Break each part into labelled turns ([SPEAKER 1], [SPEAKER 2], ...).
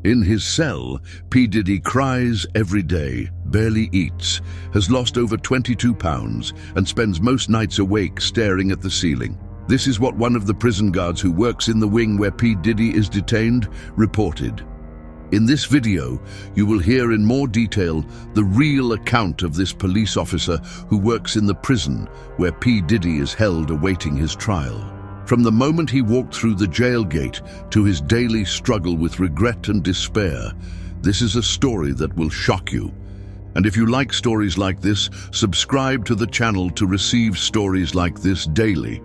[SPEAKER 1] In his cell, P. Diddy cries every day, barely eats, has lost over 22 pounds, and spends most nights awake staring at the ceiling. This is what one of the prison guards who works in the wing where P. Diddy is detained reported. In this video, you will hear in more detail the real account of this police officer who works in the prison where P. Diddy is held awaiting his trial. From the moment he walked through the jail gate to his daily struggle with regret and despair, this is a story that will shock you. And if you like stories like this, subscribe to the channel to receive stories like this daily.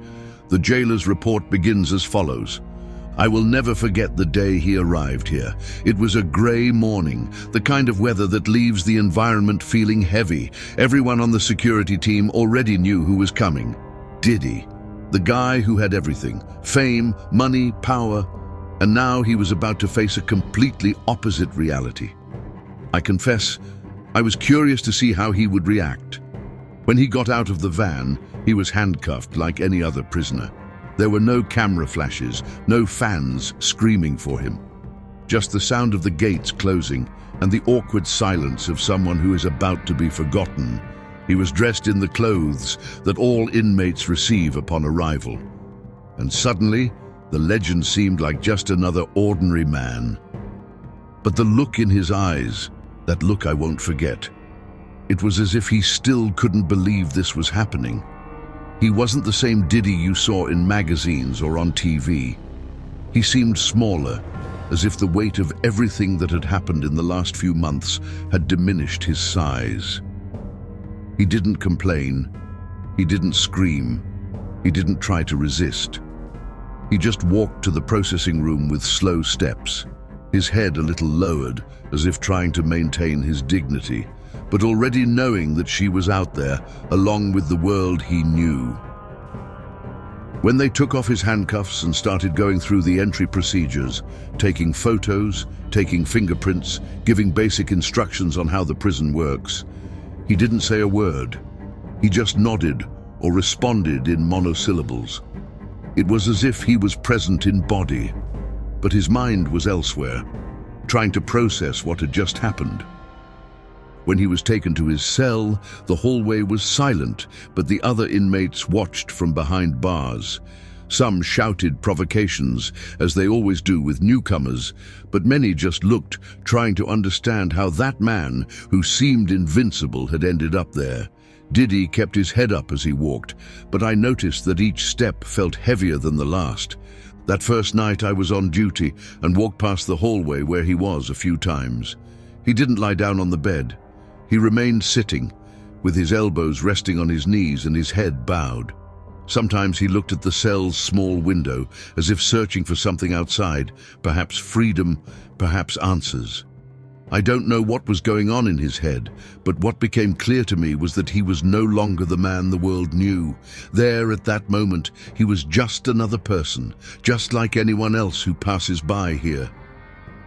[SPEAKER 1] The jailer's report begins as follows. I will never forget the day he arrived here. It was a grey morning, the kind of weather that leaves the environment feeling heavy. Everyone on the security team already knew who was coming. Diddy. The guy who had everything, fame, money, power, and now he was about to face a completely opposite reality. I confess, I was curious to see how he would react. When he got out of the van, he was handcuffed like any other prisoner. There were no camera flashes, no fans screaming for him. Just the sound of the gates closing and the awkward silence of someone who is about to be forgotten. He was dressed in the clothes that all inmates receive upon arrival. And suddenly, the legend seemed like just another ordinary man. But the look in his eyes, that look I won't forget. It was as if he still couldn't believe this was happening. He wasn't the same Diddy you saw in magazines or on TV. He seemed smaller, as if the weight of everything that had happened in the last few months had diminished his size. He didn't complain, he didn't scream, he didn't try to resist. He just walked to the processing room with slow steps, his head a little lowered, as if trying to maintain his dignity, but already knowing that she was out there, along with the world he knew. When they took off his handcuffs and started going through the entry procedures, taking photos, taking fingerprints, giving basic instructions on how the prison works, he didn't say a word. He just nodded or responded in monosyllables. It was as if he was present in body, but his mind was elsewhere, trying to process what had just happened. When he was taken to his cell, the hallway was silent, but the other inmates watched from behind bars. Some shouted provocations, as they always do with newcomers, but many just looked, trying to understand how that man, who seemed invincible, had ended up there. Diddy kept his head up as he walked, but I noticed that each step felt heavier than the last. That first night I was on duty and walked past the hallway where he was a few times. He didn't lie down on the bed. He remained sitting, with his elbows resting on his knees and his head bowed. Sometimes he looked at the cell's small window, as if searching for something outside, perhaps freedom, perhaps answers. I don't know what was going on in his head, but what became clear to me was that he was no longer the man the world knew. There, at that moment, he was just another person, just like anyone else who passes by here.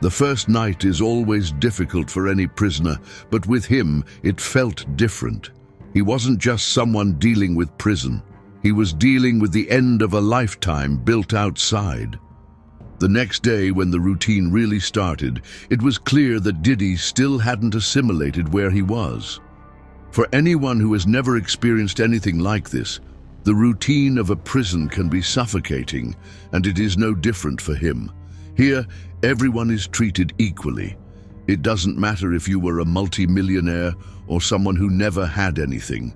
[SPEAKER 1] The first night is always difficult for any prisoner, but with him, it felt different. He wasn't just someone dealing with prison. He was dealing with the end of a lifetime built outside. The next day, when the routine really started, it was clear that Diddy still hadn't assimilated where he was. For anyone who has never experienced anything like this, the routine of a prison can be suffocating, and it is no different for him. Here, everyone is treated equally. It doesn't matter if you were a multi-millionaire or someone who never had anything.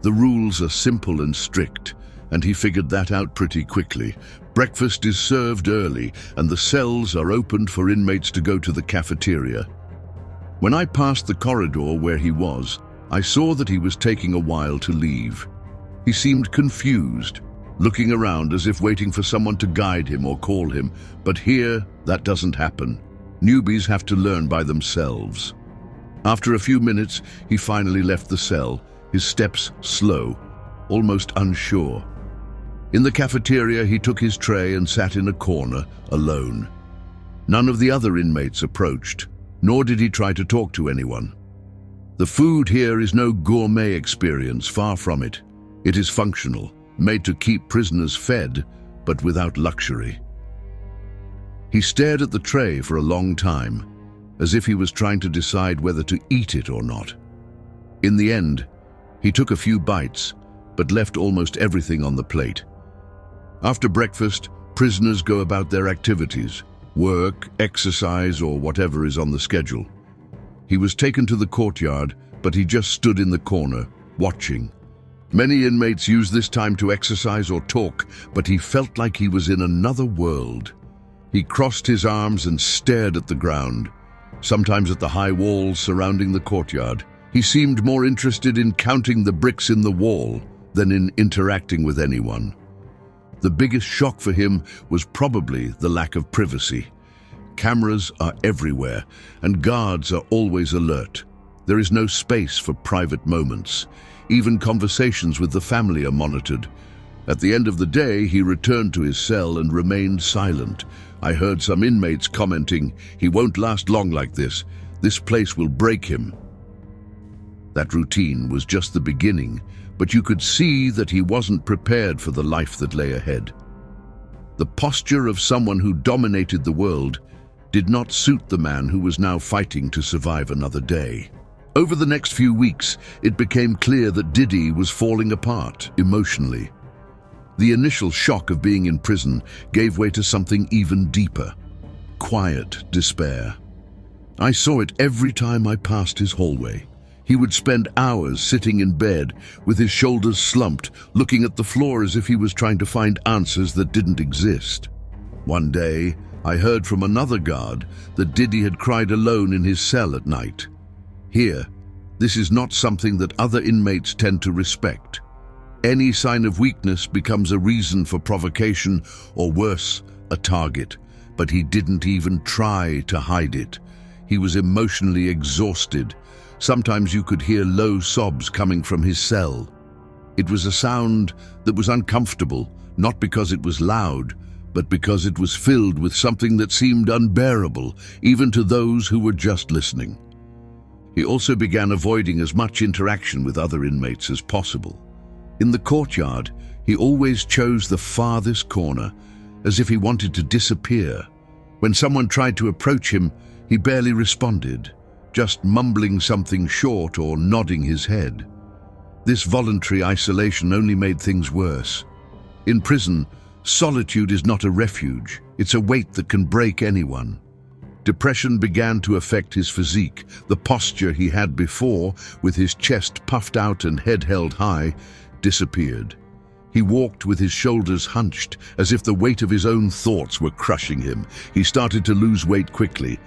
[SPEAKER 1] The rules are simple and strict, and he figured that out pretty quickly. Breakfast is served early, and the cells are opened for inmates to go to the cafeteria. When I passed the corridor where he was, I saw that he was taking a while to leave. He seemed confused, looking around as if waiting for someone to guide him or call him, but here, that doesn't happen. Newbies have to learn by themselves. After a few minutes, he finally left the cell, his steps slow, almost unsure. In the cafeteria, he took his tray and sat in a corner, alone. None of the other inmates approached, nor did he try to talk to anyone. The food here is no gourmet experience, far from it. It is functional, made to keep prisoners fed, but without luxury. He stared at the tray for a long time, as if he was trying to decide whether to eat it or not. In the end, he took a few bites, but left almost everything on the plate. After breakfast, prisoners go about their activities, work, exercise, or whatever is on the schedule. He was taken to the courtyard, but he just stood in the corner, watching. Many inmates use this time to exercise or talk, but he felt like he was in another world. He crossed his arms and stared at the ground, sometimes at the high walls surrounding the courtyard. He seemed more interested in counting the bricks in the wall than in interacting with anyone. The biggest shock for him was probably the lack of privacy. Cameras are everywhere, and guards are always alert. There is no space for private moments. Even conversations with the family are monitored. At the end of the day, he returned to his cell and remained silent. I heard some inmates commenting, "He won't last long like this. This place will break him." That routine was just the beginning, but you could see that he wasn't prepared for the life that lay ahead. The posture of someone who dominated the world did not suit the man who was now fighting to survive another day. Over the next few weeks, it became clear that Diddy was falling apart emotionally. The initial shock of being in prison gave way to something even deeper: quiet despair. I saw it every time I passed his hallway. He would spend hours sitting in bed with his shoulders slumped, looking at the floor as if he was trying to find answers that didn't exist. One day, I heard from another guard that Diddy had cried alone in his cell at night. Here, this is not something that other inmates tend to respect. Any sign of weakness becomes a reason for provocation, or worse, a target. But he didn't even try to hide it. He was emotionally exhausted. Sometimes you could hear low sobs coming from his cell. It was a sound that was uncomfortable, not because it was loud, but because it was filled with something that seemed unbearable, even to those who were just listening. He also began avoiding as much interaction with other inmates as possible. In the courtyard, he always chose the farthest corner, as if he wanted to disappear. When someone tried to approach him, he barely responded, just mumbling something short or nodding his head. This voluntary isolation only made things worse. In prison, solitude is not a refuge, it's a weight that can break anyone. Depression began to affect his physique. The posture he had before, with his chest puffed out and head held high, disappeared. He walked with his shoulders hunched, as if the weight of his own thoughts were crushing him. He started to lose weight quickly.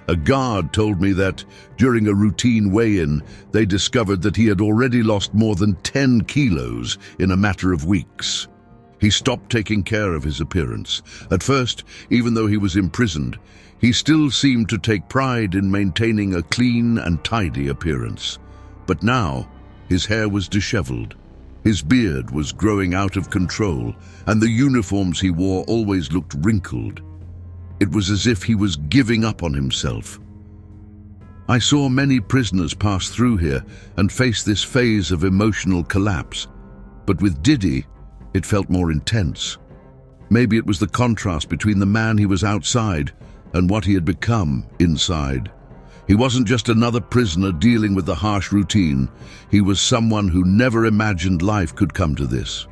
[SPEAKER 1] A guard told me that, during a routine weigh-in, they discovered that he had already lost more than 10 kilos in a matter of weeks. He stopped taking care of his appearance. At first, even though he was imprisoned, he still seemed to take pride in maintaining a clean and tidy appearance. But now, his hair was disheveled. His beard was growing out of control, and the uniforms he wore always looked wrinkled. It was as if he was giving up on himself. I saw many prisoners pass through here and face this phase of emotional collapse, but with Diddy, it felt more intense. Maybe it was the contrast between the man he was outside and what he had become inside. He wasn't just another prisoner dealing with the harsh routine. He was someone who never imagined life could come to this.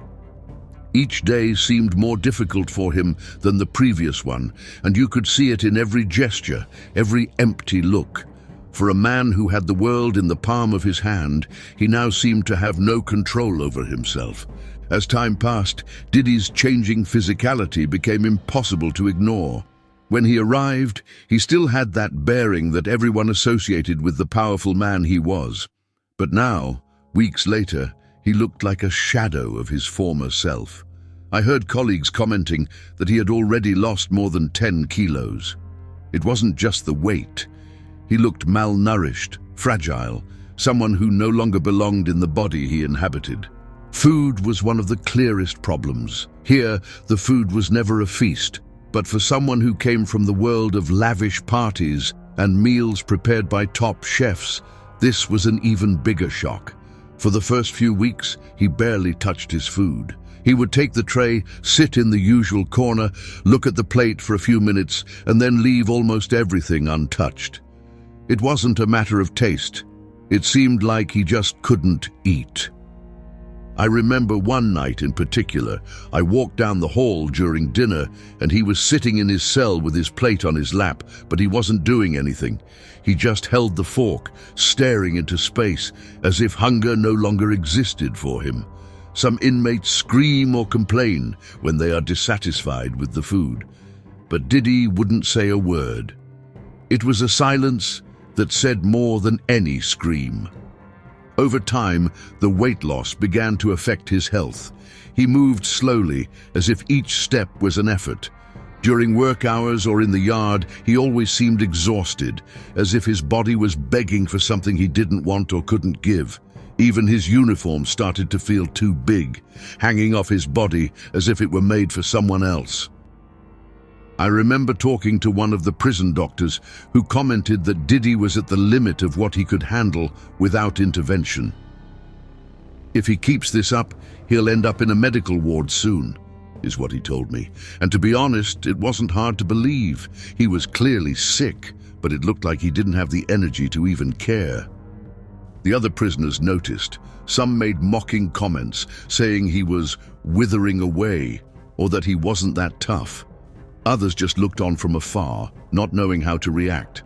[SPEAKER 1] Each day seemed more difficult for him than the previous one, and you could see it in every gesture, every empty look. For a man who had the world in the palm of his hand, he now seemed to have no control over himself. As time passed, Diddy's changing physicality became impossible to ignore. When he arrived, he still had that bearing that everyone associated with the powerful man he was. But now, weeks later, he looked like a shadow of his former self. I heard colleagues commenting that he had already lost more than 10 kilos. It wasn't just the weight. He looked malnourished, fragile, someone who no longer belonged in the body he inhabited. Food was one of the clearest problems. Here, the food was never a feast, but for someone who came from the world of lavish parties and meals prepared by top chefs, this was an even bigger shock. For the first few weeks, he barely touched his food. He would take the tray, sit in the usual corner, look at the plate for a few minutes, and then leave almost everything untouched. It wasn't a matter of taste. It seemed like he just couldn't eat. I remember one night in particular, I walked down the hall during dinner and he was sitting in his cell with his plate on his lap, but he wasn't doing anything. He just held the fork, staring into space, as if hunger no longer existed for him. Some inmates scream or complain when they are dissatisfied with the food, but Diddy wouldn't say a word. It was a silence that said more than any scream. Over time, the weight loss began to affect his health. He moved slowly, as if each step was an effort. During work hours or in the yard, he always seemed exhausted, as if his body was begging for something he didn't want or couldn't give. Even his uniform started to feel too big, hanging off his body as if it were made for someone else. I remember talking to one of the prison doctors who commented that Diddy was at the limit of what he could handle without intervention. If he keeps this up, he'll end up in a medical ward soon, is what he told me. And to be honest, it wasn't hard to believe. He was clearly sick, but it looked like he didn't have the energy to even care. The other prisoners noticed. Some made mocking comments, saying he was withering away or that he wasn't that tough. Others just looked on from afar, not knowing how to react.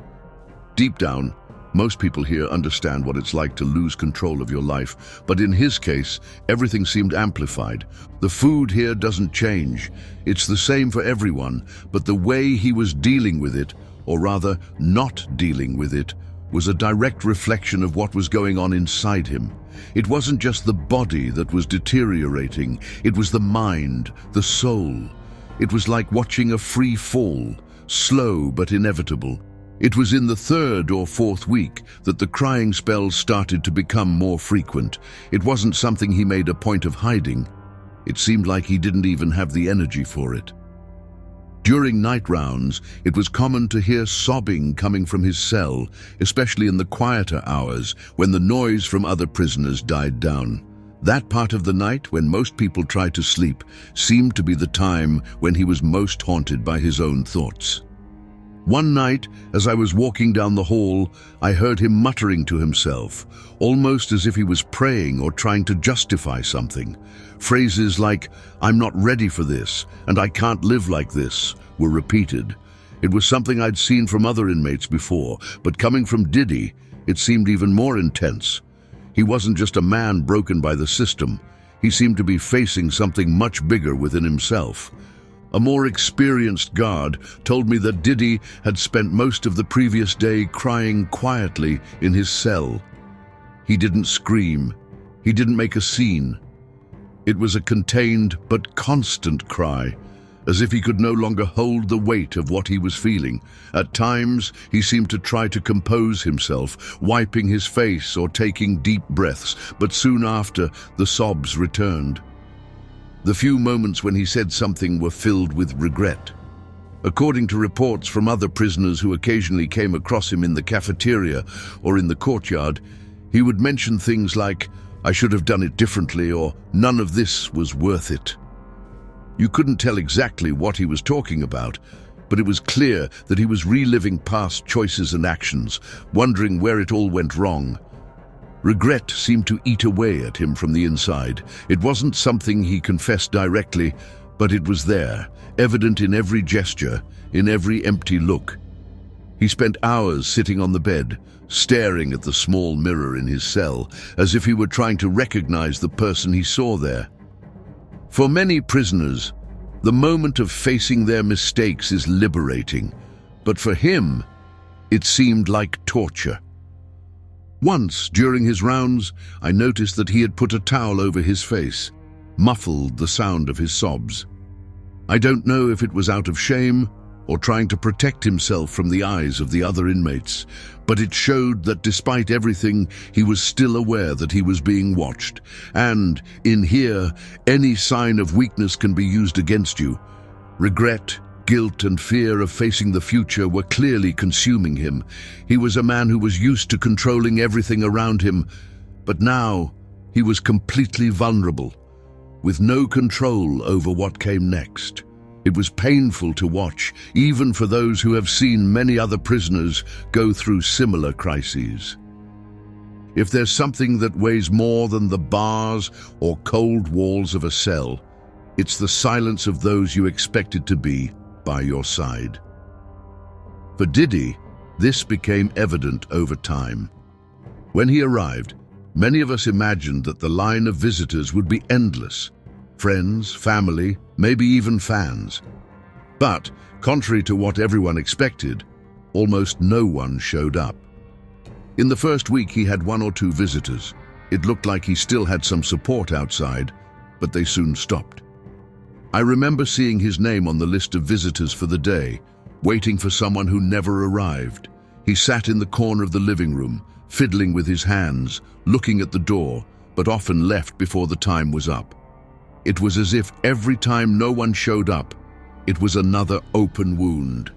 [SPEAKER 1] Deep down, most people here understand what it's like to lose control of your life, but in his case, everything seemed amplified. The food here doesn't change. It's the same for everyone, but the way he was dealing with it, or rather not dealing with it, was a direct reflection of what was going on inside him. It wasn't just the body that was deteriorating, it was the mind, the soul. It was like watching a free fall, slow but inevitable. It was in the 3rd or 4th week that the crying spells started to become more frequent. It wasn't something he made a point of hiding. It seemed like he didn't even have the energy for it. During night rounds, it was common to hear sobbing coming from his cell, especially in the quieter hours when the noise from other prisoners died down. That part of the night, when most people tried to sleep, seemed to be the time when he was most haunted by his own thoughts. One night, as I was walking down the hall, I heard him muttering to himself, almost as if he was praying or trying to justify something. Phrases like, "I'm not ready for this," and "I can't live like this," were repeated. It was something I'd seen from other inmates before, but coming from Diddy, it seemed even more intense. He wasn't just a man broken by the system. He seemed to be facing something much bigger within himself. A more experienced guard told me that Diddy had spent most of the previous day crying quietly in his cell. He didn't scream. He didn't make a scene. It was a contained but constant cry, as if he could no longer hold the weight of what he was feeling. At times, he seemed to try to compose himself, wiping his face or taking deep breaths, but soon after, the sobs returned. The few moments when he said something were filled with regret. According to reports from other prisoners who occasionally came across him in the cafeteria or in the courtyard, he would mention things like, "I should have done it differently," or "None of this was worth it." You couldn't tell exactly what he was talking about, but it was clear that he was reliving past choices and actions, wondering where it all went wrong. Regret seemed to eat away at him from the inside. It wasn't something he confessed directly, but it was there, evident in every gesture, in every empty look. He spent hours sitting on the bed, staring at the small mirror in his cell, as if he were trying to recognize the person he saw there. For many prisoners, the moment of facing their mistakes is liberating, but for him, it seemed like torture. Once, during his rounds, I noticed that he had put a towel over his face, muffled the sound of his sobs. I don't know if it was out of shame or trying to protect himself from the eyes of the other inmates, but it showed that despite everything, he was still aware that he was being watched. And, in here, any sign of weakness can be used against you. Regret, guilt, and fear of facing the future were clearly consuming him. He was a man who was used to controlling everything around him, but now he was completely vulnerable, with no control over what came next. It was painful to watch, even for those who have seen many other prisoners go through similar crises. If there's something that weighs more than the bars or cold walls of a cell, it's the silence of those you expected to be by your side. For Diddy, this became evident over time. When he arrived, many of us imagined that the line of visitors would be endless. Friends, family, maybe even fans. But, contrary to what everyone expected, almost no one showed up. In the first week he had 1 or 2 visitors. It looked like he still had some support outside, but they soon stopped. I remember seeing his name on the list of visitors for the day, waiting for someone who never arrived. He sat in the corner of the living room, fiddling with his hands, looking at the door, but often left before the time was up. It was as if every time no one showed up, it was another open wound.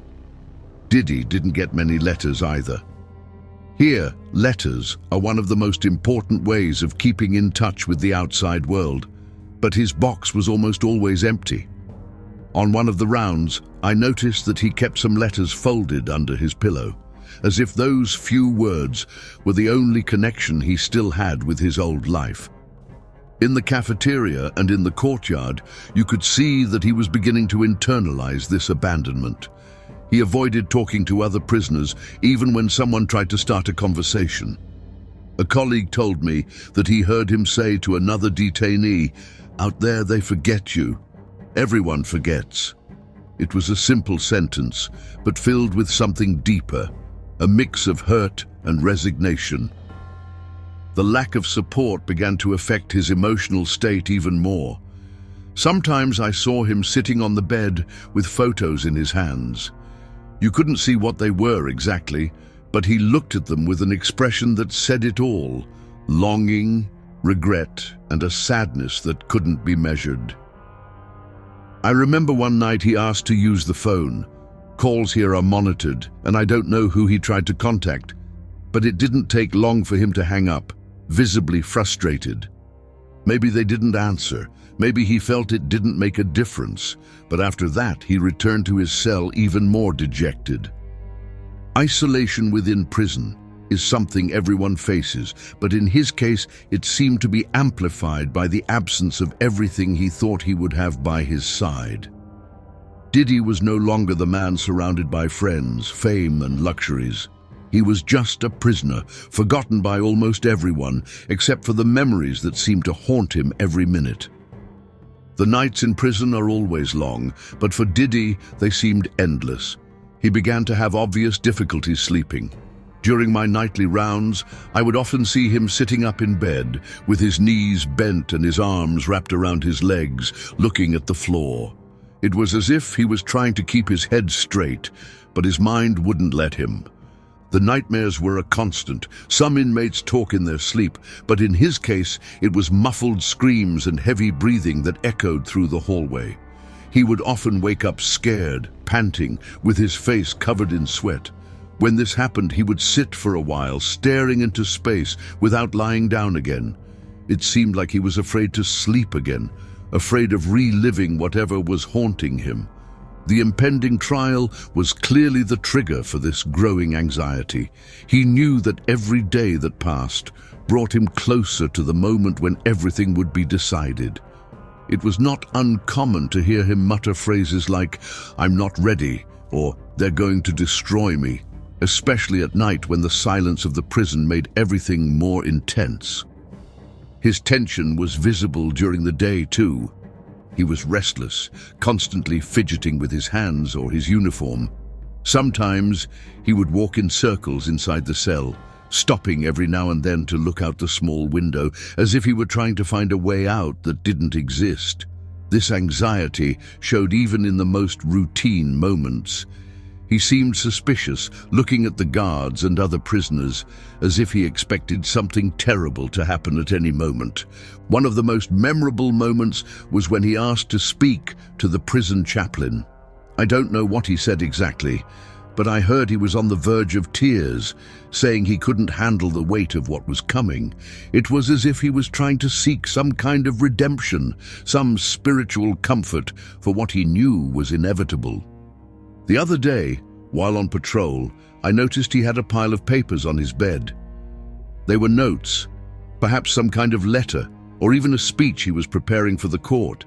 [SPEAKER 1] Diddy didn't get many letters either. Here, letters are one of the most important ways of keeping in touch with the outside world, but his box was almost always empty. On one of the rounds, I noticed that he kept some letters folded under his pillow, as if those few words were the only connection he still had with his old life. In the cafeteria and in the courtyard, you could see that he was beginning to internalize this abandonment. He avoided talking to other prisoners, even when someone tried to start a conversation. A colleague told me that he heard him say to another detainee, "Out there they forget you. Everyone forgets." It was a simple sentence, but filled with something deeper, a mix of hurt and resignation. The lack of support began to affect his emotional state even more. Sometimes I saw him sitting on the bed with photos in his hands. You couldn't see what they were exactly, but he looked at them with an expression that said it all: longing, regret, and a sadness that couldn't be measured. I remember one night he asked to use the phone. Calls here are monitored, and I don't know who he tried to contact, but it didn't take long for him to hang up, visibly frustrated. Maybe they didn't answer, maybe he felt it didn't make a difference, but after that he returned to his cell even more dejected. Isolation within prison is something everyone faces, but in his case it seemed to be amplified by the absence of everything he thought he would have by his side. Diddy was no longer the man surrounded by friends, fame, and luxuries. He was just a prisoner, forgotten by almost everyone, except for the memories that seemed to haunt him every minute. The nights in prison are always long, but for Diddy, they seemed endless. He began to have obvious difficulties sleeping. During my nightly rounds, I would often see him sitting up in bed, with his knees bent and his arms wrapped around his legs, looking at the floor. It was as if he was trying to keep his head straight, but his mind wouldn't let him. The nightmares were a constant. Some inmates talk in their sleep, but in his case, it was muffled screams and heavy breathing that echoed through the hallway. He would often wake up scared, panting, with his face covered in sweat. When this happened, he would sit for a while, staring into space without lying down again. It seemed like he was afraid to sleep again, afraid of reliving whatever was haunting him. The impending trial was clearly the trigger for this growing anxiety. He knew that every day that passed brought him closer to the moment when everything would be decided. It was not uncommon to hear him mutter phrases like, "I'm not ready," or "They're going to destroy me," especially at night when the silence of the prison made everything more intense. His tension was visible during the day too. He was restless, constantly fidgeting with his hands or his uniform. Sometimes he would walk in circles inside the cell, stopping every now and then to look out the small window, as if he were trying to find a way out that didn't exist. This anxiety showed even in the most routine moments. He seemed suspicious, looking at the guards and other prisoners, as if he expected something terrible to happen at any moment. One of the most memorable moments was when he asked to speak to the prison chaplain. I don't know what he said exactly, but I heard he was on the verge of tears, saying he couldn't handle the weight of what was coming. It was as if he was trying to seek some kind of redemption, some spiritual comfort for what he knew was inevitable. The other day, while on patrol, I noticed he had a pile of papers on his bed. They were notes, perhaps some kind of letter, or even a speech he was preparing for the court.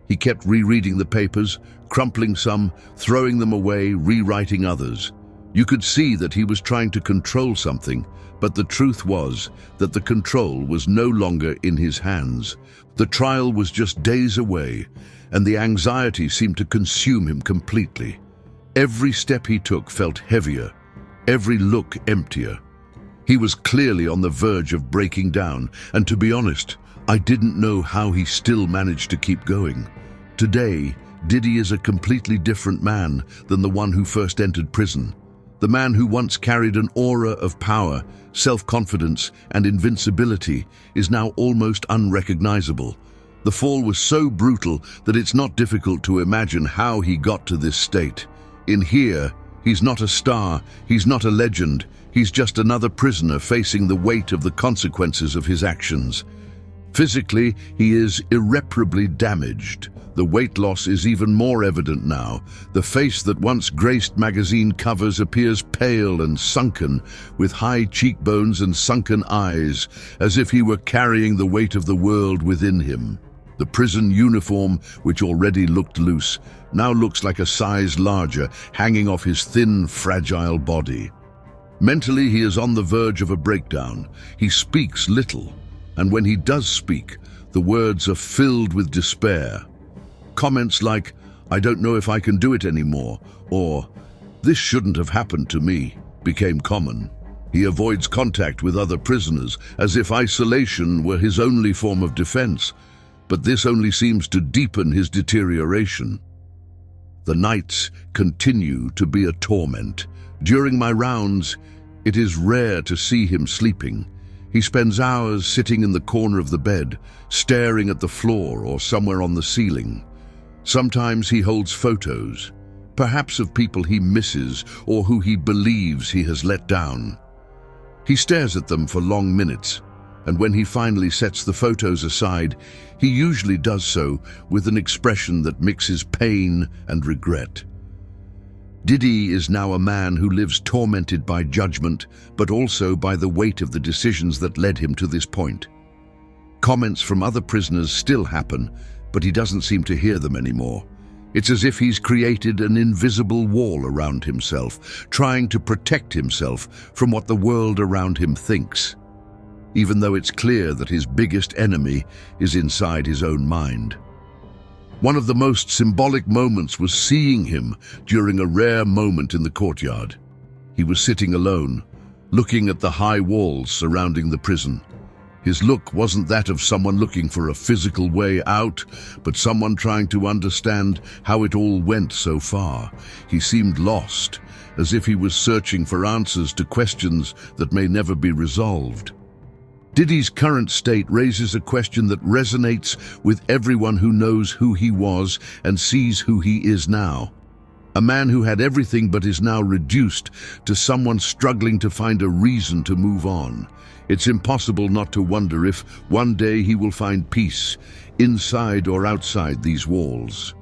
[SPEAKER 1] He kept rereading the papers, crumpling some, throwing them away, rewriting others. You could see that he was trying to control something, but the truth was that the control was no longer in his hands. The trial was just days away, and the anxiety seemed to consume him completely. Every step he took felt heavier, every look emptier. He was clearly on the verge of breaking down, and to be honest, I didn't know how he still managed to keep going. Today, Diddy is a completely different man than the one who first entered prison. The man who once carried an aura of power, self-confidence, and invincibility is now almost unrecognizable. The fall was so brutal that it's not difficult to imagine how he got to this state. In here, he's not a star, he's not a legend, he's just another prisoner facing the weight of the consequences of his actions. Physically, he is irreparably damaged. The weight loss is even more evident now. The face that once graced magazine covers appears pale and sunken, with high cheekbones and sunken eyes, as if he were carrying the weight of the world within him. The prison uniform, which already looked loose, now looks like a size larger, hanging off his thin, fragile body. Mentally, he is on the verge of a breakdown. He speaks little, and when he does speak, the words are filled with despair. Comments like, "I don't know if I can do it anymore," or "This shouldn't have happened to me," became common. He avoids contact with other prisoners, as if isolation were his only form of defense, but this only seems to deepen his deterioration. The nights continue to be a torment. During my rounds, it is rare to see him sleeping. He spends hours sitting in the corner of the bed, staring at the floor or somewhere on the ceiling. Sometimes he holds photos, perhaps of people he misses or who he believes he has let down. He stares at them for long minutes, and when he finally sets the photos aside, he usually does so with an expression that mixes pain and regret. Diddy is now a man who lives tormented by judgment, but also by the weight of the decisions that led him to this point. Comments from other prisoners still happen, but he doesn't seem to hear them anymore. It's as if he's created an invisible wall around himself, trying to protect himself from what the world around him thinks, even though it's clear that his biggest enemy is inside his own mind. One of the most symbolic moments was seeing him during a rare moment in the courtyard. He was sitting alone, looking at the high walls surrounding the prison. His look wasn't that of someone looking for a physical way out, but someone trying to understand how it all went so far. He seemed lost, as if he was searching for answers to questions that may never be resolved. Diddy's current state raises a question that resonates with everyone who knows who he was and sees who he is now. A man who had everything but is now reduced to someone struggling to find a reason to move on. It's impossible not to wonder if one day he will find peace, inside or outside these walls.